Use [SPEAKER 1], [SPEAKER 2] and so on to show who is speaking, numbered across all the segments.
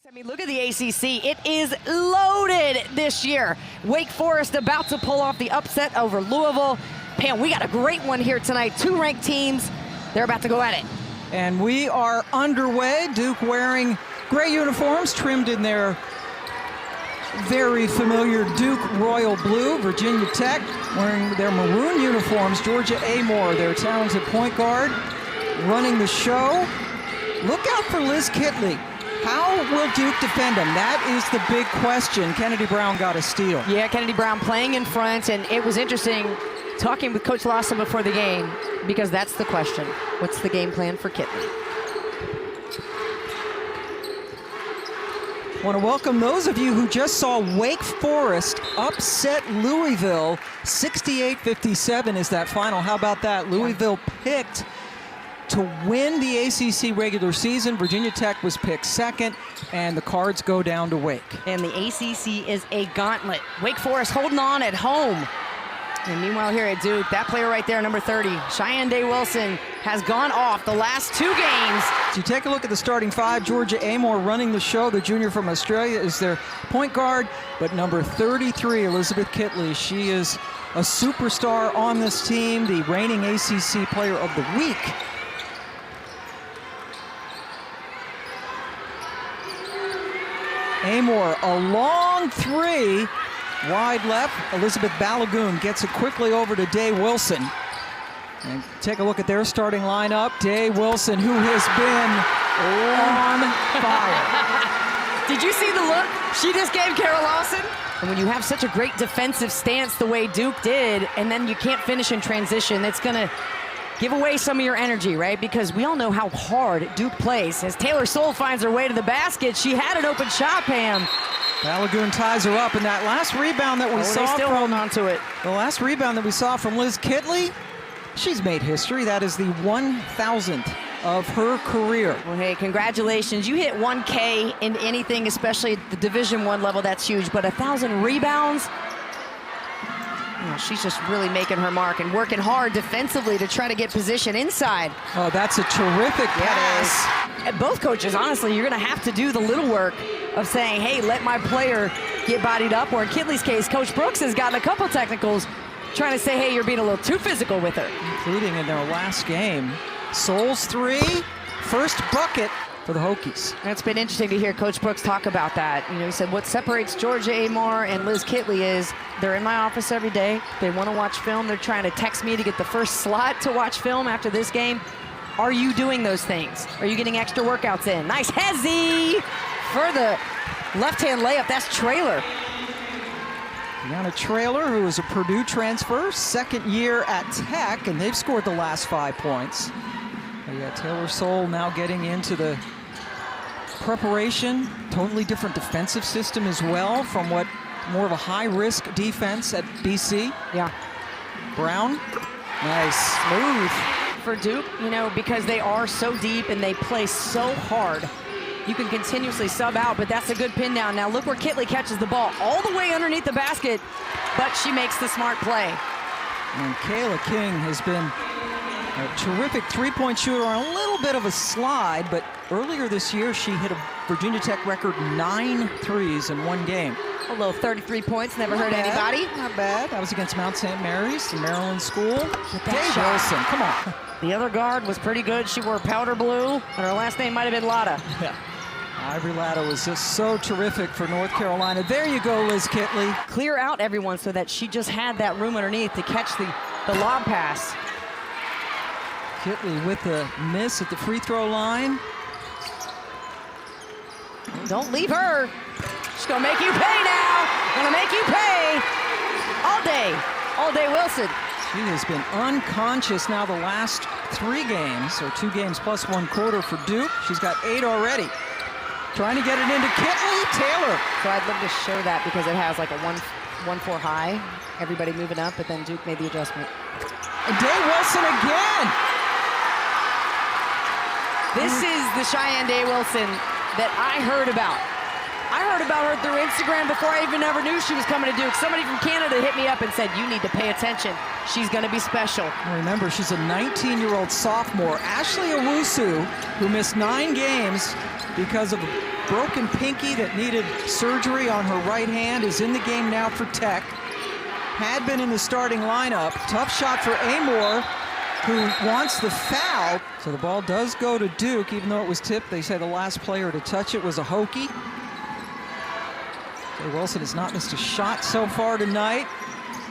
[SPEAKER 1] I mean, look at the ACC. It is loaded this year. Wake Forest about to pull off the upset over Louisville. Pam, we got a great one here tonight. Two ranked teams. They're about to go at it.
[SPEAKER 2] And we are underway. Duke wearing gray uniforms trimmed in their very familiar Duke royal blue. Virginia Tech wearing their maroon uniforms. Georgia Amoore, their talented point guard, running the show. Look out for Liz Kitley. How will Duke defend them? That is the big question. Kennedy Brown got a steal.
[SPEAKER 1] Yeah, Kennedy Brown playing in front, and it was interesting talking with Coach Lawson before the game, because that's the question. What's the game plan for Kitley?
[SPEAKER 2] I want to welcome those of you who just saw Wake Forest upset Louisville. 68-57 is that final. How about that? Louisville picked to win the ACC regular season. Virginia Tech was picked second, and the cards go down to Wake.
[SPEAKER 1] And the ACC is a gauntlet. Wake Forest holding on at home. And meanwhile here at Duke, that player right there, number 30, Shayeann Day-Wilson, has gone off the last two games.
[SPEAKER 2] So you take a look at the starting five. Georgia Amoore running the show. The junior from Australia is their point guard. But number 33, Elizabeth Kitley, she is a superstar on this team, the reigning ACC player of the week. Amoore, a long three, wide left. Elizabeth Balogun gets it quickly over to Day-Wilson. And take a look at their starting lineup. Day-Wilson, who has been on fire.
[SPEAKER 1] Did you see the look she just gave Carol Lawson? And when you have such a great defensive stance the way Duke did, and then you can't finish in transition, it's gonna give away some of your energy, right? Because we all know how hard Duke plays. As Taylor Soule finds her way to the basket, she had an open shot, Pam.
[SPEAKER 2] Balogun ties her up, and that last rebound that we saw
[SPEAKER 1] still holding on to it.
[SPEAKER 2] The last rebound that we saw from Liz Kitley, she's made history. That is the 1,000th of her career.
[SPEAKER 1] Well, hey, congratulations. You hit 1K in anything, especially at the Division I level, that's huge. But 1,000 rebounds, she's just really making her mark and working hard defensively to try to get position inside.
[SPEAKER 2] Oh, that's a terrific pass.
[SPEAKER 1] And both coaches, honestly, you're going to have to do the little work of saying, hey, let my player get bodied up. Or in Kitley's case, Coach Brooks has gotten a couple technicals trying to say, hey, you're being a little too physical with her.
[SPEAKER 2] Including in their last game. Soule's three, first bucket for the Hokies.
[SPEAKER 1] And it's been interesting to hear Coach Brooks talk about that. You know, he said what separates Georgia Amoore and Liz Kitley is they're in my office every day. They want to watch film. They're trying to text me to get the first slot to watch film after this game. Are you doing those things? Are you getting extra workouts in? Nice hezzy for the left-hand layup. That's Traylor.
[SPEAKER 2] Brianna Traylor, who is a Purdue transfer, second year at Tech, and they've scored the last 5 points. Taylor Soule now getting into the preparation, totally different defensive system as well from what more of a high-risk defense at BC.
[SPEAKER 1] Yeah.
[SPEAKER 2] Brown, nice, smooth.
[SPEAKER 1] For Duke, you know, because they are so deep and they play so hard, you can continuously sub out, but that's a good pin down. Now look where Kitley catches the ball all the way underneath the basket, but she makes the smart play.
[SPEAKER 2] And Kayla King has been a terrific three-point shooter on a little bit of a slide, but earlier this year she hit a Virginia Tech record 9 threes in one game.
[SPEAKER 1] A little 33 points, never hurt anybody.
[SPEAKER 2] Not bad. That was against Mount St. Mary's, the Maryland school. Day-Wilson, come on.
[SPEAKER 1] The other guard was pretty good. She wore powder blue, and her last name might have been Latta.
[SPEAKER 2] Yeah. Ivory Latta was just so terrific for North Carolina. There you go, Liz Kitley.
[SPEAKER 1] Clear out everyone so that she just had that room underneath to catch the lob pass.
[SPEAKER 2] Kitley with the miss at the free throw line.
[SPEAKER 1] Don't leave her. She's gonna make you pay now. Gonna make you pay. All day Wilson.
[SPEAKER 2] She has been unconscious now the last 3 games, or 2 games plus 1 quarter for Duke. She's got 8 already. Trying to get it into Kitley. Taylor.
[SPEAKER 1] So I'd love to show that because it has like a 1-4 high. Everybody moving up, but then Duke made the adjustment.
[SPEAKER 2] And Day-Wilson again.
[SPEAKER 1] This is the Shayeann Day-Wilson that I heard about I heard about her through Instagram before I even ever knew she was coming to Duke. Somebody from Canada hit me up and said, you need to pay attention. She's going to be special.
[SPEAKER 2] Remember, she's a 19-year-old sophomore. Ashley Owusu, who missed 9 games because of a broken pinky that needed surgery on her right hand, is in the game now for Tech. Had been in the starting lineup. Tough shot for Amor, who wants the foul. So the ball does go to Duke, even though it was tipped. They say the last player to touch it was a Hokie. Day-Wilson has not missed a shot so far tonight.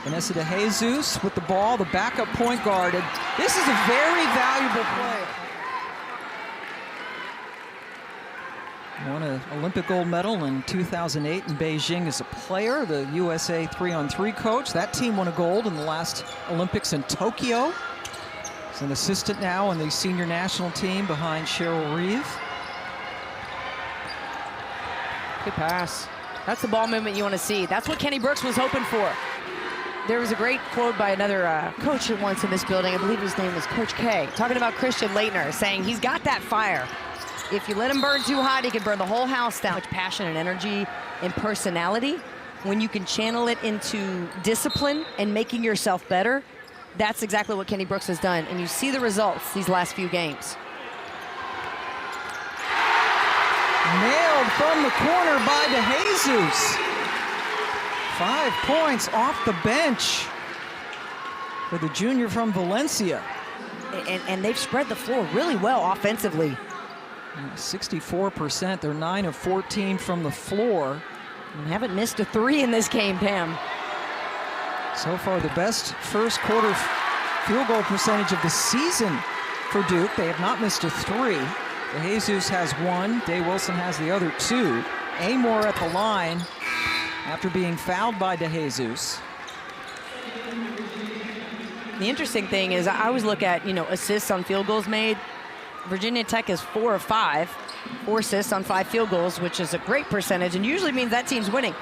[SPEAKER 2] Vanessa de Jesus with the ball, the backup point guard. And this is a very valuable play. Won an Olympic gold medal in 2008 in Beijing as a player, the USA 3-on-3 coach. That team won a gold in the last Olympics in Tokyo. He's an assistant now on the senior national team behind Cheryl Reeve.
[SPEAKER 1] Good pass. That's the ball movement you want to see. That's what Kenny Brooks was hoping for. There was a great quote by another coach once in this building. I believe his name was Coach K, talking about Christian Leitner, saying he's got that fire. If you let him burn too hot, he can burn the whole house down. Much passion and energy and personality. When you can channel it into discipline and making yourself better, that's exactly what Kenny Brooks has done. And you see the results these last few games.
[SPEAKER 2] Nailed from the corner by De Jesus. 5 points off the bench for the junior from Valencia.
[SPEAKER 1] And they've spread the floor really well offensively.
[SPEAKER 2] 64%, they're 9 of 14 from the floor.
[SPEAKER 1] And haven't missed a 3 in this game, Pam.
[SPEAKER 2] So far, the best first quarter field goal percentage of the season for Duke. They have not missed a 3. De Jesus has 1, Day-Wilson has the other 2. Amor at the line after being fouled by De Jesus.
[SPEAKER 1] The interesting thing is I always look at, assists on field goals made. Virginia Tech is 4 of 5, 4 assists on 5 field goals, which is a great percentage and usually means that team's winning.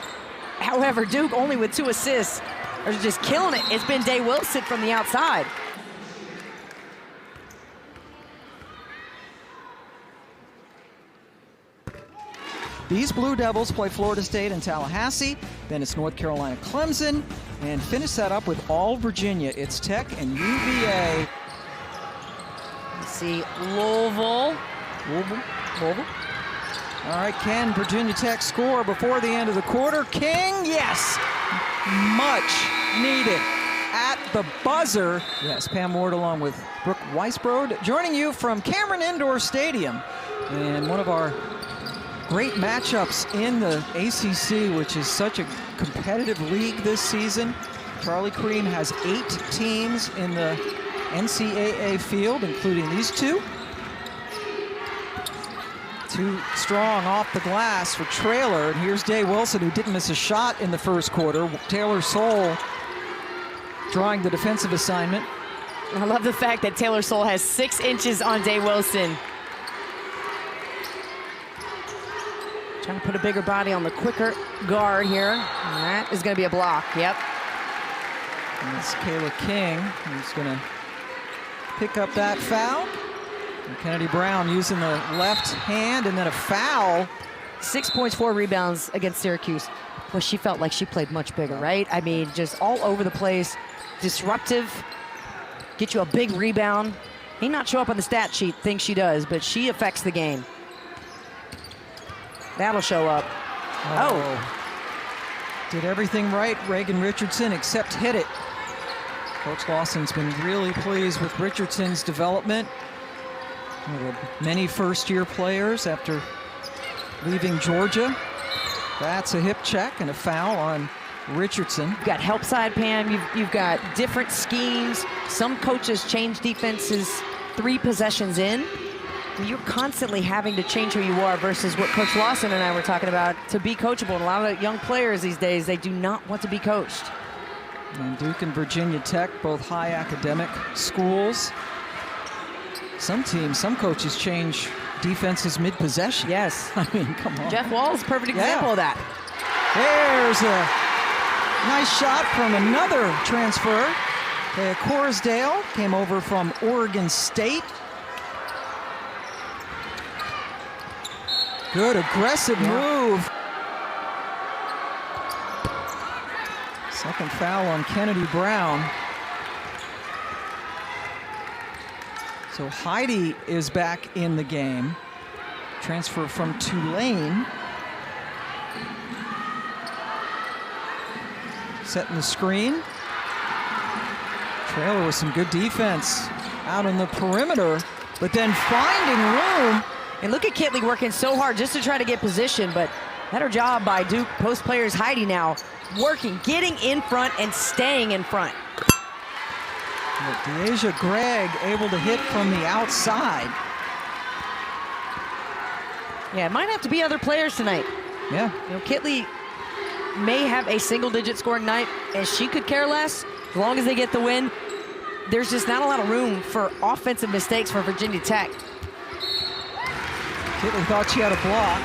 [SPEAKER 1] However, Duke only with 2 assists are just killing it. It's been Day-Wilson from the outside.
[SPEAKER 2] These Blue Devils play Florida State and Tallahassee, then it's North Carolina Clemson, and finish that up with all Virginia. It's Tech and UVA.
[SPEAKER 1] Let's see, Louisville.
[SPEAKER 2] All right, can Virginia Tech score before the end of the quarter? King, yes! Much needed at the buzzer. Yes, Pam Ward along with Brooke Weisbrod joining you from Cameron Indoor Stadium. And one of our great matchups in the ACC, which is such a competitive league this season. Charlie Cream has 8 teams in the NCAA field, including these 2. Too strong off the glass for Traylor. And here's Day-Wilson, who didn't miss a shot in the first quarter. Taylor Soule drawing the defensive assignment.
[SPEAKER 1] I love the fact that Taylor Soule has 6 inches on Day-Wilson. Trying to put a bigger body on the quicker guard here. And that is going to be a block, yep.
[SPEAKER 2] And it's Kayla King who's going to pick up that foul. And Kennedy Brown using the left hand, and then a foul.
[SPEAKER 1] 6 points, 4 rebounds against Syracuse. Well, she felt like she played much bigger, right? I mean, just all over the place, disruptive, get you a big rebound. May not show up on the stat sheet, think she does, but she affects the game. That'll show up. Oh.
[SPEAKER 2] Did everything right, Reigan Richardson, except hit it. Coach Lawson's been really pleased with Richardson's development. One of the many first-year players after leaving Georgia. That's a hip check and a foul on Richardson.
[SPEAKER 1] You've got help side, Pam. You've got different schemes. Some coaches change defenses 3 possessions in. You're constantly having to change who you are versus what Coach Lawson and I were talking about to be coachable. And a lot of young players these days, they do not want to be coached.
[SPEAKER 2] And Duke and Virginia Tech, both high academic schools. Some teams, some coaches change defenses mid-possession.
[SPEAKER 1] Yes.
[SPEAKER 2] I mean, come on.
[SPEAKER 1] Jeff Wall is a perfect example of that.
[SPEAKER 2] There's a nice shot from another transfer. Corsdale came over from Oregon State. Good aggressive move Second foul on Kennedy Brown. So Heide is back in the game. Transfer from Tulane. Setting the screen. Taylor with some good defense out on the perimeter, but then finding room.
[SPEAKER 1] And look at Kitley working so hard just to try to get position, but better job by Duke post players. Heide now working, getting in front and staying in front.
[SPEAKER 2] Deasia Gregg able to hit from the outside.
[SPEAKER 1] Yeah, it might have to be other players tonight.
[SPEAKER 2] Yeah.
[SPEAKER 1] You know, Kitley may have a single-digit scoring night, and she could care less as long as they get the win. There's just not a lot of room for offensive mistakes for Virginia Tech.
[SPEAKER 2] Kitley thought she had a block.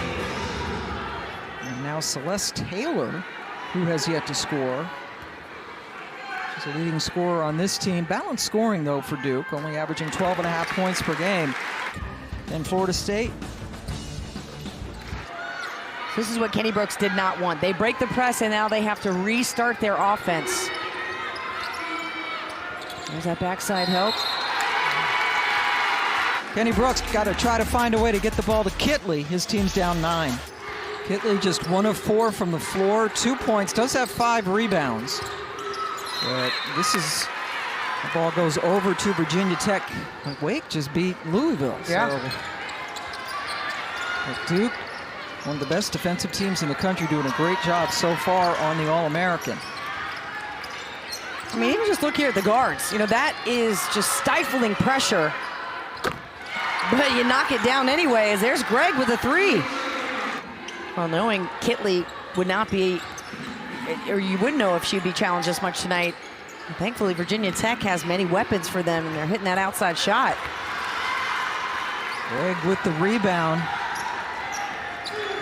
[SPEAKER 2] And now Celeste Taylor, who has yet to score. She's a leading scorer on this team. Balanced scoring, though, for Duke, only averaging 12.5 points per game. And Florida State.
[SPEAKER 1] This is what Kenny Brooks did not want. They break the press, and now they have to restart their offense. There's that backside help.
[SPEAKER 2] Kenny Brooks got to try to find a way to get the ball to Kitley. His team's down 9. Kitley just 1 of 4 from the floor, 2 points, does have 5 rebounds. But this is, the ball goes over to Virginia Tech. Wake just beat Louisville.
[SPEAKER 1] Yeah.
[SPEAKER 2] So, Duke, one of the best defensive teams in the country, doing a great job so far on the All-American.
[SPEAKER 1] I mean, even just look here at the guards. You know, that is just stifling pressure. But you knock it down anyway, as there's Gregg with a 3. Well, knowing Kitley would not be, or you wouldn't know if she'd be challenged as much tonight. And thankfully, Virginia Tech has many weapons for them, and they're hitting that outside shot.
[SPEAKER 2] Gregg with the rebound.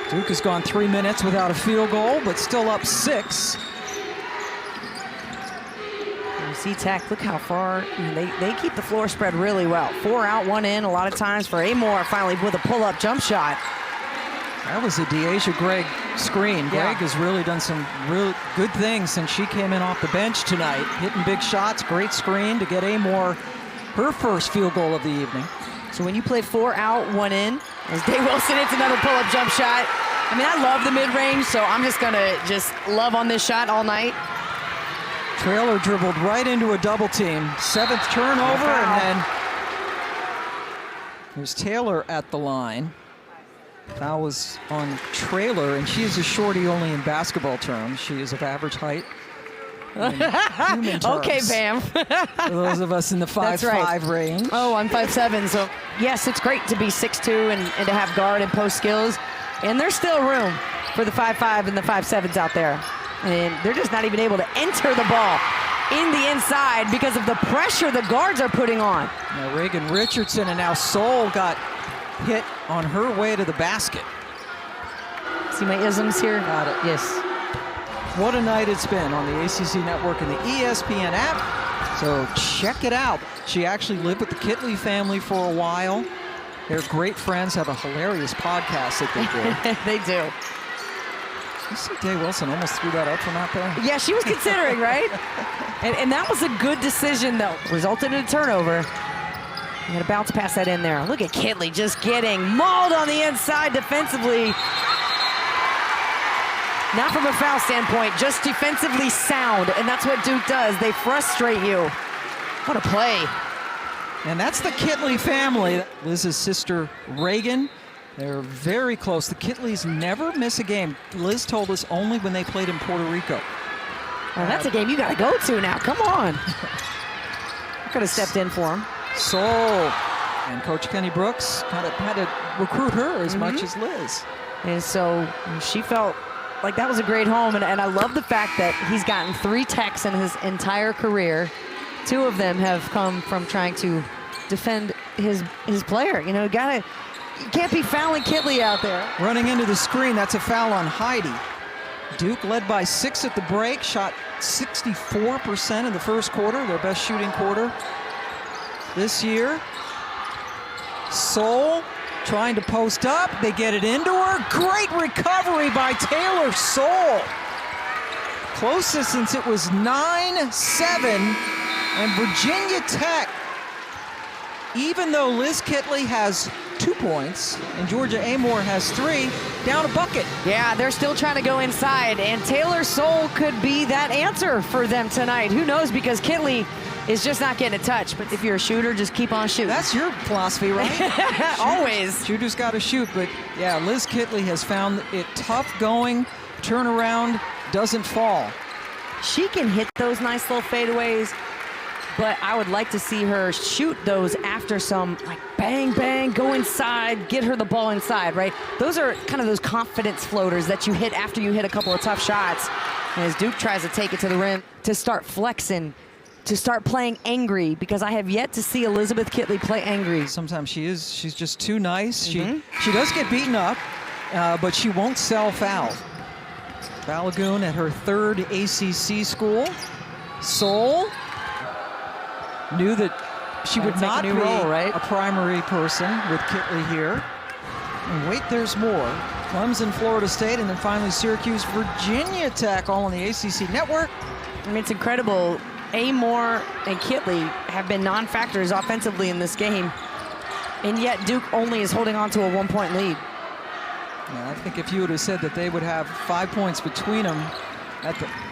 [SPEAKER 2] Duke has gone 3 minutes without a field goal, but still up 6.
[SPEAKER 1] You see Tech, look how far, they keep the floor spread really well. 4 out, 1 in, a lot of times for Amor, finally with a pull-up jump shot.
[SPEAKER 2] That was a Deasia Gregg screen.
[SPEAKER 1] Yeah.
[SPEAKER 2] Gregg has really done some real good things since she came in off the bench tonight. Hitting big shots, great screen to get Amor her first field goal of the evening.
[SPEAKER 1] So when you play 4 out, 1 in, as Day-Wilson hits another pull-up jump shot. I mean, I love the mid-range, so I'm just gonna love on this shot all night.
[SPEAKER 2] Taylor dribbled right into a double team. 7th turnover, and then there's Taylor at the line. Foul was on Traylor, and she is a shorty only in basketball terms. She is of average height. In human terms.
[SPEAKER 1] Okay, Pam.
[SPEAKER 2] For those of us in the 5'5" range.
[SPEAKER 1] Oh, I'm 5'7", so yes, it's great to be 6'2" and to have guard and post skills. And there's still room for the 5'5" and the 5'7s out there. And they're just not even able to enter the ball in the inside because of the pressure the guards are putting on.
[SPEAKER 2] Now Reigan Richardson, and now Soul got hit on her way to the basket.
[SPEAKER 1] See my isms here?
[SPEAKER 2] Got it.
[SPEAKER 1] Yes.
[SPEAKER 2] What a night it's been on the ACC Network and the ESPN app. So check it out. She actually lived with the Kitley family for a while. They're great friends, have a hilarious podcast that they do.
[SPEAKER 1] They do.
[SPEAKER 2] You see Day-Wilson almost threw that up from out there?
[SPEAKER 1] Yeah, she was considering, right? And that was a good decision, though. Resulted in a turnover. You got to bounce past that in there. Look at Kitley just getting mauled on the inside defensively. Not from a foul standpoint, just defensively sound. And that's what Duke does. They frustrate you. What a play.
[SPEAKER 2] And that's the Kitley family. Liz's sister, Reigan. They're very close. The Kitleys never miss a game. Liz told us only when they played in Puerto Rico.
[SPEAKER 1] Well, that's a game you got to go to now. Come on. I could have stepped in for him.
[SPEAKER 2] Soul. And Coach Kenny Brooks kind of had to recruit her as much as Liz.
[SPEAKER 1] And so she felt like that was a great home. And I love the fact that he's gotten 3 techs in his entire career. 2 of them have come from trying to defend his player. You know, you can't be fouling Kitley out there.
[SPEAKER 2] Running into the screen, that's a foul on Heide. Duke led by 6 at the break, shot 64% in the first quarter, their best shooting quarter this year. Soul trying to post up, they get it into her. Great recovery by Taylor Soul. closest since it was 9-7. And Virginia Tech, even though Liz Kitley has 2 points and Georgia Amore has 3, down a bucket.
[SPEAKER 1] Yeah, they're still trying to go inside, and Taylor Soule could be that answer for them tonight. Who knows, because Kitley is just not getting a touch. But if you're a shooter, just keep on shooting.
[SPEAKER 2] That's your philosophy, right?
[SPEAKER 1] Always.
[SPEAKER 2] Shooters got to shoot, but yeah, Liz Kitley has found it tough going, turnaround, doesn't fall.
[SPEAKER 1] She can hit those nice little fadeaways, but I would like to see her shoot those after some like bang, bang, go inside, get her the ball inside, right? Those are kind of those confidence floaters that you hit after you hit a couple of tough shots. And as Duke tries to take it to the rim, to start flexing, to start playing angry, because I have yet to see Elizabeth Kitley play angry.
[SPEAKER 2] Sometimes she's just too nice. She does get beaten up, but she won't self-foul. Balogun at her 3rd ACC school. Soule knew that she would not be a primary person with Kitley here. And wait, there's more. Clemson, Florida State, and then finally Syracuse, Virginia Tech, all on the ACC network.
[SPEAKER 1] I mean, it's incredible. Amore and Kitley have been non-factors offensively in this game, and yet Duke only is holding on to a 1-point lead.
[SPEAKER 2] Yeah, I think if you would have said that they would have 5 points between them,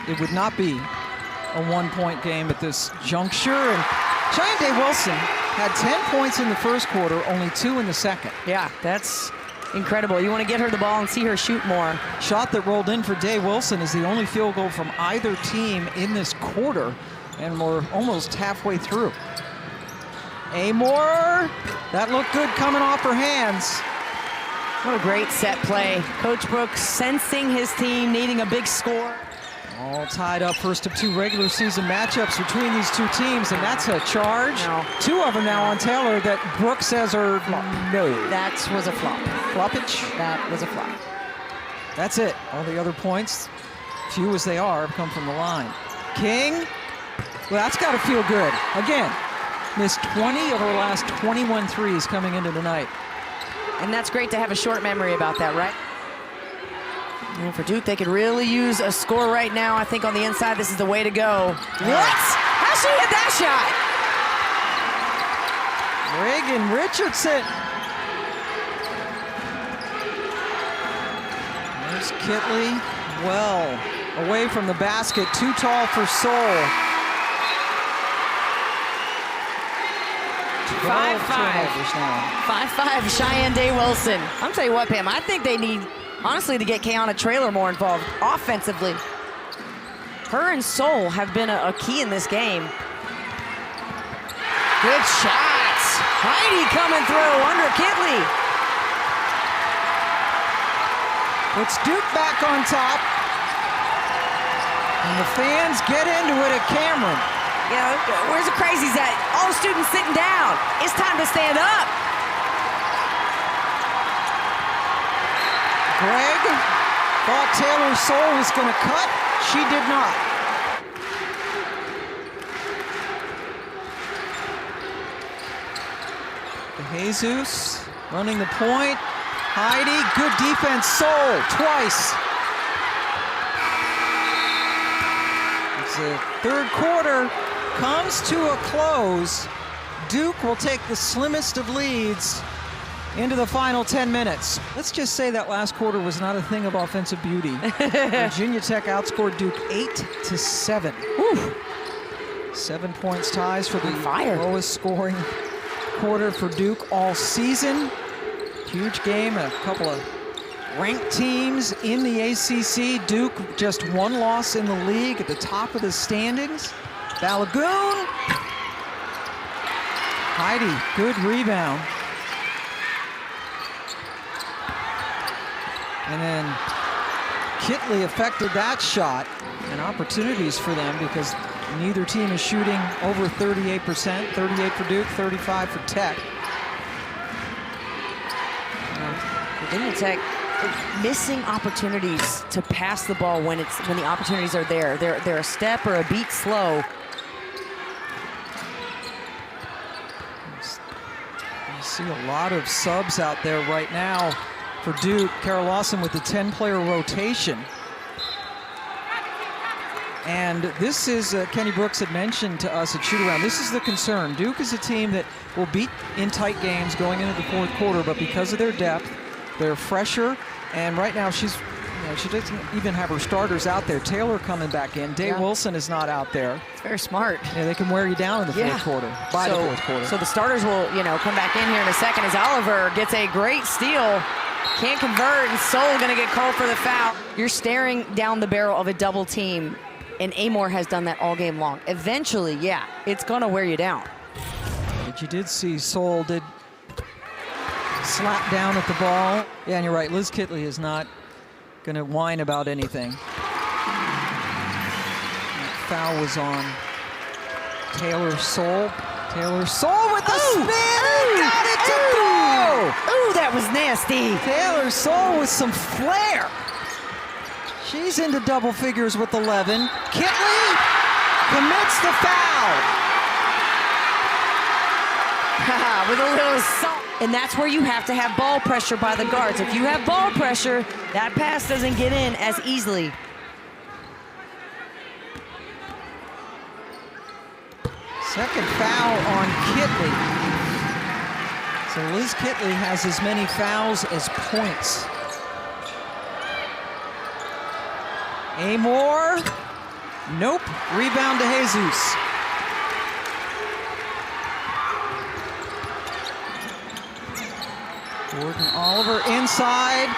[SPEAKER 2] it would not be a 1-point game at this juncture. And Shayeann Day-Wilson had 10 points in the first quarter, only 2 in the second.
[SPEAKER 1] Yeah, that's incredible. You want to get her the ball and see her shoot more.
[SPEAKER 2] Shot that rolled in for Day-Wilson is the only field goal from either team in this quarter, and we're almost halfway through. Amore, that looked good coming off her hands.
[SPEAKER 1] What a great set play. Coach Brooks sensing his team needing a big score.
[SPEAKER 2] All tied up, first of 2 regular season matchups between these 2 teams, and that's a charge.
[SPEAKER 1] No.
[SPEAKER 2] 2 of them now on Taylor that Brooks says are no.
[SPEAKER 1] That was a flop.
[SPEAKER 2] Floppage?
[SPEAKER 1] That was a flop.
[SPEAKER 2] That's it. All the other points, few as they are, have come from the line. King, well, that's got to feel good. Again, missed 20 of her last 21 threes coming into tonight.
[SPEAKER 1] And that's great to have a short memory about that, right? And for Duke, they could really use a score right now. I think on the inside, this is the way to go. What? How'd she hit that shot?
[SPEAKER 2] Reigan Richardson. There's Kitley. Well, away from the basket, too tall for Soule.
[SPEAKER 1] 5-5. 5-5, Shayeann Day-Wilson. I'm telling you what, Pam, I think they need, honestly, to get Kayana Traylor more involved offensively. Her and Soule have been a key in this game. Good shots. Heide coming through under Kitley.
[SPEAKER 2] Puts Duke back on top. And the fans get into it at Cameron.
[SPEAKER 1] You know, where's the crazies at? All the students sitting down. It's time to stand up.
[SPEAKER 2] Greg thought Taylor Soule was going to cut. She did not. De Jesus running the point. Heide, good defense. Soule twice. It's the 3rd quarter. Comes to a close. Duke will take the slimmest of leads into the final 10 minutes. Let's just say that last quarter was not a thing of offensive beauty. Virginia Tech outscored Duke 8-7. Whew. 7 points ties for the lowest scoring quarter for Duke all season. Huge game, a couple of ranked teams in the ACC. Duke just 1 loss in the league at the top of the standings. Balogun. Heide, good rebound. And then Kitley affected that shot, and opportunities for them because neither team is shooting over 38%. 38 for Duke, 35 for Tech.
[SPEAKER 1] Virginia Tech missing opportunities to pass the ball when the opportunities are there. They're a step or a beat slow.
[SPEAKER 2] You see a lot of subs out there right now for Duke. Carol Lawson with the 10-player rotation. And this is, Kenny Brooks had mentioned to us at shoot-around, this is the concern. Duke is a team that will beat in tight games going into the fourth quarter, but because of their depth, they're fresher. And right now she doesn't even have her starters out there. Taylor coming back in. Day-Wilson is not out there.
[SPEAKER 1] It's very smart.
[SPEAKER 2] Yeah, they can wear you down in the fourth quarter, by the fourth quarter.
[SPEAKER 1] So the starters will, come back in here in a second as Oliver gets a great steal. Can't convert, and Soul gonna get called for the foul. You're staring down the barrel of a double team, and Amor has done that all game long. Eventually, yeah, it's gonna wear you down.
[SPEAKER 2] But you did see Soul did slap down at the ball. Yeah, and you're right, Liz Kitley is not gonna whine about anything. That foul was on Taylor Soul. Taylor Soul with the spin! Got it to go!
[SPEAKER 1] Ooh, that was nasty.
[SPEAKER 2] Taylor Soul with some flair. She's into double figures with 11. Kitley commits the foul.
[SPEAKER 1] With a little salt. And that's where you have to have ball pressure by the guards. If you have ball pressure, that pass doesn't get in as easily.
[SPEAKER 2] Second foul on Kitley. So Liz Kitley has as many fouls as points. Amor, nope, rebound to Jesus. Jordan Oliver inside.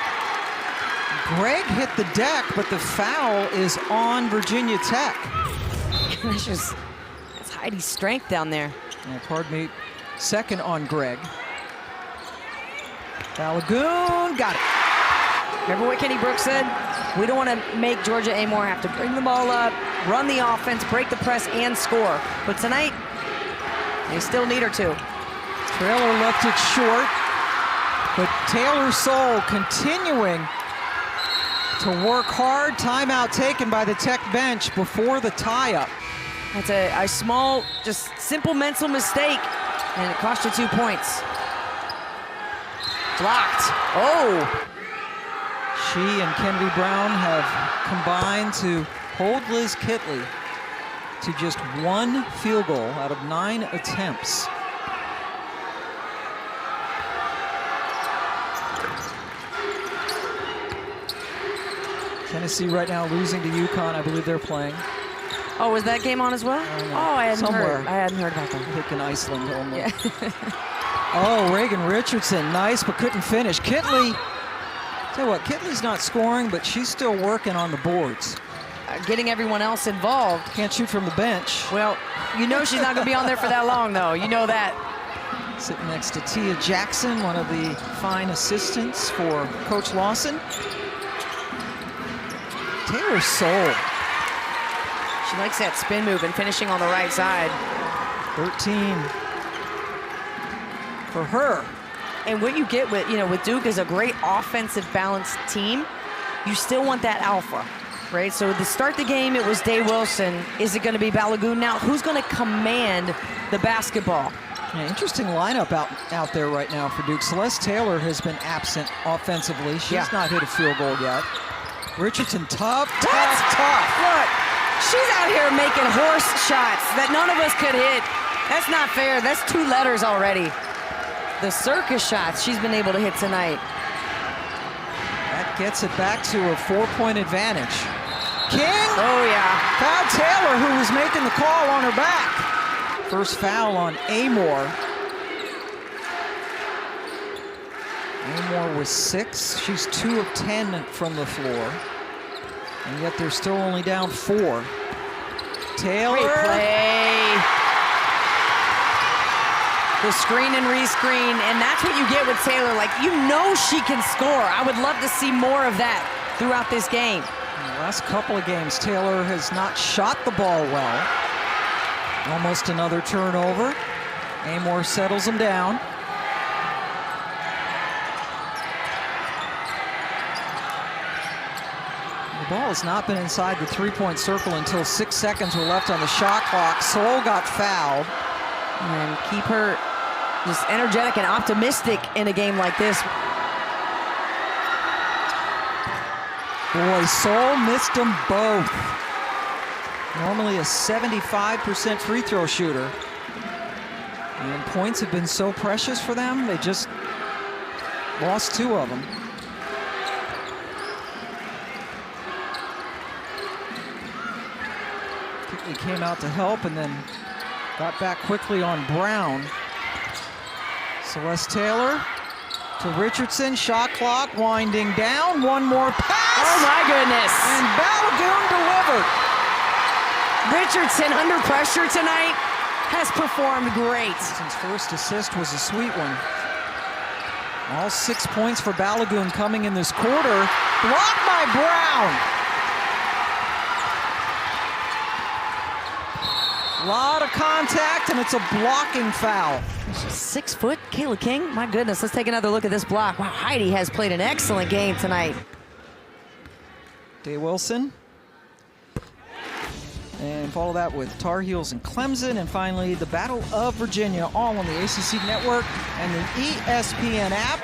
[SPEAKER 2] Greg hit the deck, but the foul is on Virginia Tech.
[SPEAKER 1] That's Heide's strength down there.
[SPEAKER 2] Yeah, pardon me, second on Greg. Balogun got it.
[SPEAKER 1] Remember what Kenny Brooks said? We don't want to make Georgia Amor have to bring the ball up, run the offense, break the press, and score. But tonight, they still need her to.
[SPEAKER 2] Trailer left it short, but Taylor Soul continuing to work hard. Timeout taken by the Tech bench before the tie-up.
[SPEAKER 1] That's a small, just simple mental mistake, and it cost you 2 points. Blocked. Oh!
[SPEAKER 2] She and Kennedy Brown have combined to hold Liz Kitley to just 1 field goal out of 9 attempts. Tennessee right now losing to UConn. I believe they're playing.
[SPEAKER 1] Oh, was that game on as well? I hadn't heard. I hadn't heard about that.
[SPEAKER 2] I think in Iceland only.
[SPEAKER 1] Yeah.
[SPEAKER 2] Oh, Reigan Richardson, nice, but couldn't finish. Kitley, tell you what, Kitley's not scoring, but she's still working on the boards.
[SPEAKER 1] Getting everyone else involved.
[SPEAKER 2] Can't shoot from the bench.
[SPEAKER 1] Well, you know she's not going to be on there for that long, though. You know that.
[SPEAKER 2] Sitting next to Tia Jackson, one of the fine assistants for Coach Lawson. Taylor Soul.
[SPEAKER 1] She likes that spin move and finishing on the right side.
[SPEAKER 2] 13 for her.
[SPEAKER 1] And what you get with, with Duke is a great offensive balanced team. You still want that alpha, right? So to start the game, it was Day-Wilson. Is it going to be Balogun now? Who's going to command the basketball?
[SPEAKER 2] Yeah, interesting lineup out there right now for Duke. Celeste Taylor has been absent offensively. She's not hit a field goal yet. Richardson, tough.
[SPEAKER 1] Look, she's out here making horse shots that none of us could hit. That's not fair. That's 2 letters already. The circus shots she's been able to hit tonight.
[SPEAKER 2] That gets it back to a 4-point advantage. King.
[SPEAKER 1] Oh, yeah.
[SPEAKER 2] Fouled Taylor, who was making the call on her back. First foul on Amor. Amor was 6. She's 2 of 10 from the floor. And yet they're still only down 4. Taylor.
[SPEAKER 1] Great play. The screen and rescreen, and that's what you get with Taylor. Like, she can score. I would love to see more of that throughout this game.
[SPEAKER 2] In the last couple of games, Taylor has not shot the ball well. Almost another turnover. Amor settles him down. The ball has not been inside the 3-point circle until 6 seconds were left on the shot clock. Soul got fouled.
[SPEAKER 1] And keep her just energetic and optimistic in a game like this.
[SPEAKER 2] Boy, Soul missed them both. Normally a 75% free throw shooter. And points have been so precious for them, they just lost 2 of them. He came out to help and then got back quickly on Brown. Celeste Taylor to Richardson, shot clock winding down, one more pass.
[SPEAKER 1] Oh my goodness.
[SPEAKER 2] And Balogun delivered.
[SPEAKER 1] Richardson under pressure tonight has performed great.
[SPEAKER 2] His first assist was a sweet one. All 6 points for Balogun coming in this quarter. Blocked by Brown. A lot of contact, and it's a blocking foul.
[SPEAKER 1] She's 6 foot, Kayla King. My goodness, let's take another look at this block. Wow, Heide has played an excellent game tonight.
[SPEAKER 2] Day-Wilson. And follow that with Tar Heels and Clemson. And finally, the Battle of Virginia, all on the ACC Network and the ESPN app.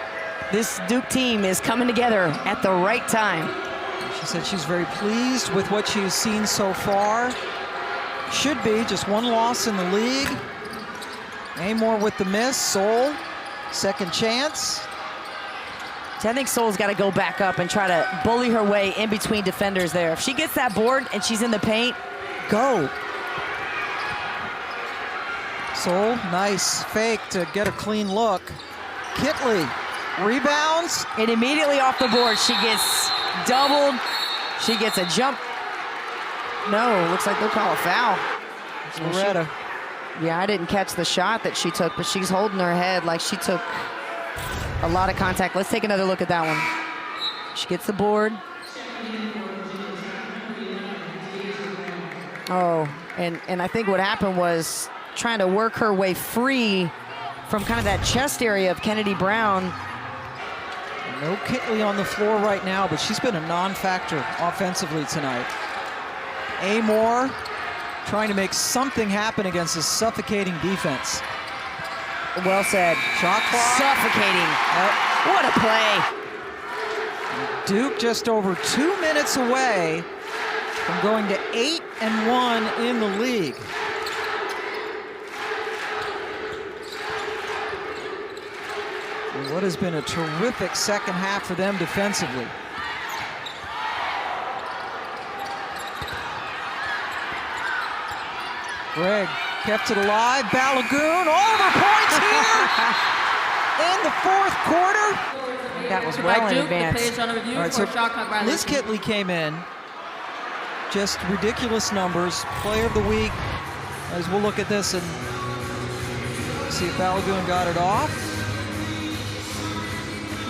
[SPEAKER 1] This Duke team is coming together at the right time.
[SPEAKER 2] She said she's very pleased with what she has seen so far. Should be just 1 loss in the league. Amore with the miss. Soul, second chance.
[SPEAKER 1] So I think Soul's got to go back up and try to bully her way in between defenders there. If she gets that board and she's in the paint, go.
[SPEAKER 2] Soul, nice fake to get a clean look. Kitley rebounds.
[SPEAKER 1] And immediately off the board, she gets doubled. She gets a jump. No, looks like they'll call a foul.
[SPEAKER 2] Loretta.
[SPEAKER 1] Yeah, I didn't catch the shot that she took, but she's holding her head like she took a lot of contact. Let's take another look at that one. She gets the board. Oh, and I think what happened was trying to work her way free from kind of that chest area of Kennedy Brown.
[SPEAKER 2] No Kitley on the floor right now, but she's been a non-factor offensively tonight. Amore trying to make something happen against this suffocating defense.
[SPEAKER 1] Well said.
[SPEAKER 2] Shot clock.
[SPEAKER 1] Suffocating. What a play.
[SPEAKER 2] Duke just over 2 minutes away from going to 8-1 in the league. And what has been a terrific second half for them defensively. Greg kept it alive. Balogun, all of her points here in the 4th quarter.
[SPEAKER 1] That was well in advance.
[SPEAKER 2] All right, so Liz Kitley came in. Just ridiculous numbers. Player of the week. As we'll look at this and see if Balogun got it off.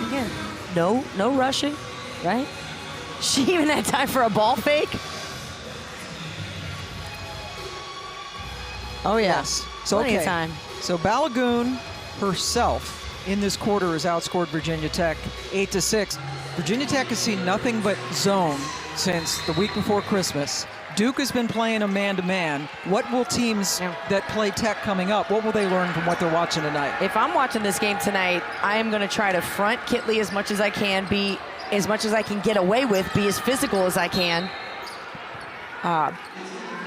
[SPEAKER 1] Again, no rushing, right? She even had time for a ball fake. Oh yeah,
[SPEAKER 2] yes. So
[SPEAKER 1] plenty of time.
[SPEAKER 2] So Balogun herself in this quarter has outscored Virginia Tech 8-6. Virginia Tech has seen nothing but zone since the week before Christmas. Duke has been playing a man-to-man. What will teams that play Tech coming up, what will they learn from what they're watching tonight?
[SPEAKER 1] If I'm watching this game tonight, I am going to try to front Kitley as much as I can, be as much as I can get away with, be as physical as I can.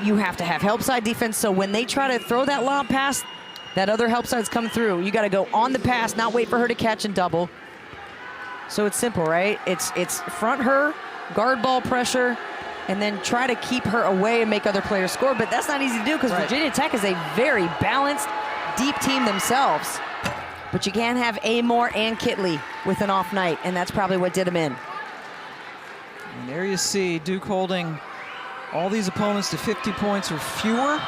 [SPEAKER 1] You have to have help side defense, so when they try to throw that lob pass, that other help side's come through. You got to go on the pass, not wait for her to catch and double. So it's simple, right? It's front her, guard ball pressure, and then try to keep her away and make other players score. But that's not easy to do because Virginia Tech is a very balanced, deep team themselves. But you can't have Amore and Kitley with an off night, and that's probably what did them in.
[SPEAKER 2] And there you see Duke holding all these opponents to 50 points or fewer.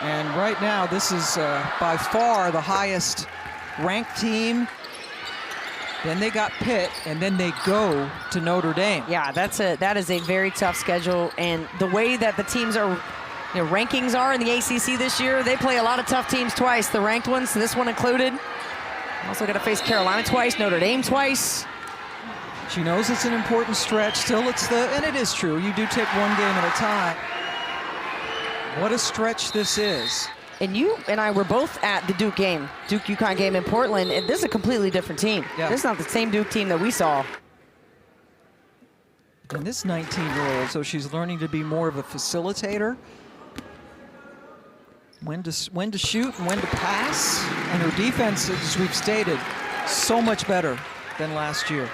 [SPEAKER 2] And right now, this is by far the highest ranked team. Then they got Pitt, and then they go to Notre Dame.
[SPEAKER 1] Yeah, that is a very tough schedule. And the way that the teams are, rankings are in the ACC this year, they play a lot of tough teams twice. The ranked ones, this one included. Also got to face Carolina twice, Notre Dame twice.
[SPEAKER 2] She knows it's an important stretch. Still, and it is true. You do take one game at a time. What a stretch this is.
[SPEAKER 1] And you and I were both at the Duke game, Duke-UConn game in Portland, and this is a completely different team.
[SPEAKER 2] Yeah.
[SPEAKER 1] This is not the same Duke team that we saw.
[SPEAKER 2] And this 19-year-old, so she's learning to be more of a facilitator. When to shoot and when to pass. And her defense, as we've stated, so much better than last year.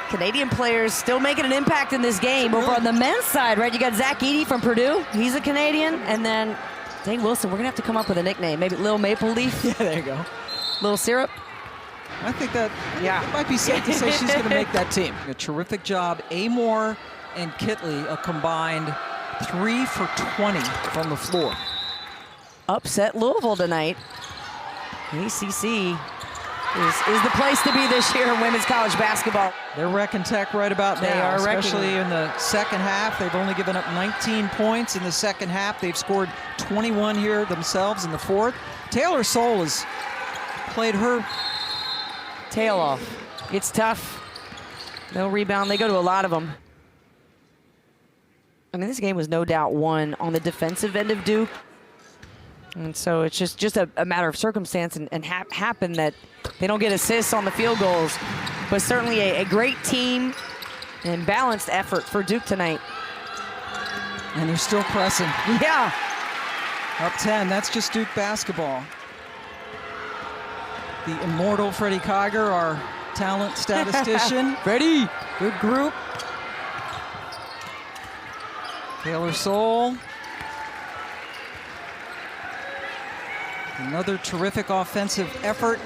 [SPEAKER 1] Canadian players still making an impact in this game. Over on the men's side, right, you got Zach Edey from Purdue. He's a Canadian. And then Day-Wilson, we're going to have to come up with a nickname. Maybe Lil Maple Leaf.
[SPEAKER 2] Yeah, there you go.
[SPEAKER 1] Little Syrup.
[SPEAKER 2] I think that it might be safe to say she's going to make that team. A terrific job. Amor and Kitley, a combined 3 for 20 from the floor.
[SPEAKER 1] Upset Louisville tonight. ACC is the place to be this year in women's college basketball.
[SPEAKER 2] They're wrecking Tech right about now, especially in the second half. They've only given up 19 points in the second half. They've scored 21 here themselves in the fourth. Taylor Soule has played her
[SPEAKER 1] tail off. It's tough. No rebound. They go to a lot of them. I mean, this game was no doubt won on the defensive end of Duke. And so it's just a matter of circumstance and happened that they don't get assists on the field goals. But certainly a great team and balanced effort for Duke tonight.
[SPEAKER 2] And they're still pressing.
[SPEAKER 1] Yeah.
[SPEAKER 2] Up 10, that's just Duke basketball. The immortal Freddie Kiger, our talent statistician.
[SPEAKER 1] Freddie.
[SPEAKER 2] Good group. Taylor Soule. Another terrific offensive effort.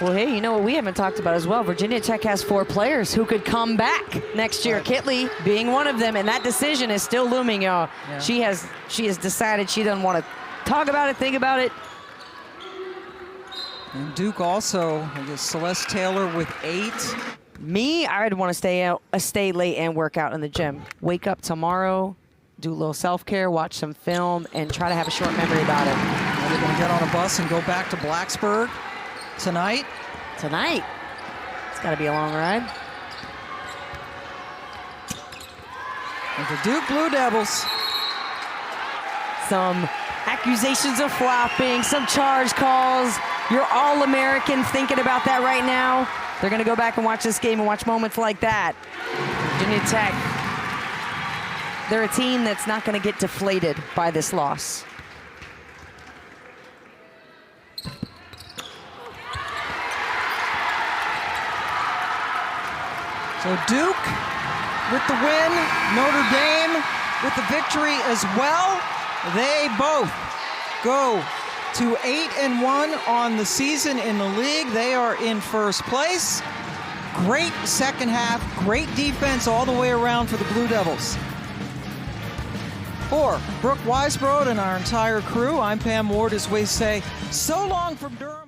[SPEAKER 1] Well, hey, you know what we haven't talked about as well? Virginia Tech has 4 players who could come back next year. Right. Kitley being one of them, and that decision is still looming, y'all. Yeah. She has decided she doesn't want to talk about it, think about it.
[SPEAKER 2] And Duke also, I guess, Celeste Taylor with 8.
[SPEAKER 1] Me, I'd want to stay late and work out in the gym. Wake up tomorrow, do a little self-care, watch some film, and try to have a short memory about it.
[SPEAKER 2] Are they going to get on a bus and go back to Blacksburg tonight?
[SPEAKER 1] Tonight? It's got to be a long ride.
[SPEAKER 2] And the Duke Blue Devils.
[SPEAKER 1] Some accusations of flopping, some charge calls. You're All-American thinking about that right now. They're going to go back and watch this game and watch moments like that. Virginia Tech, they're a team that's not going to get deflated by this loss.
[SPEAKER 2] So Duke with the win, Notre Dame with the victory as well. They both go to 8-1 on the season in the league. They are in first place. Great second half, great defense all the way around for the Blue Devils. For Brooke Weisbrod and our entire crew, I'm Pam Ward as we say so long from Durham.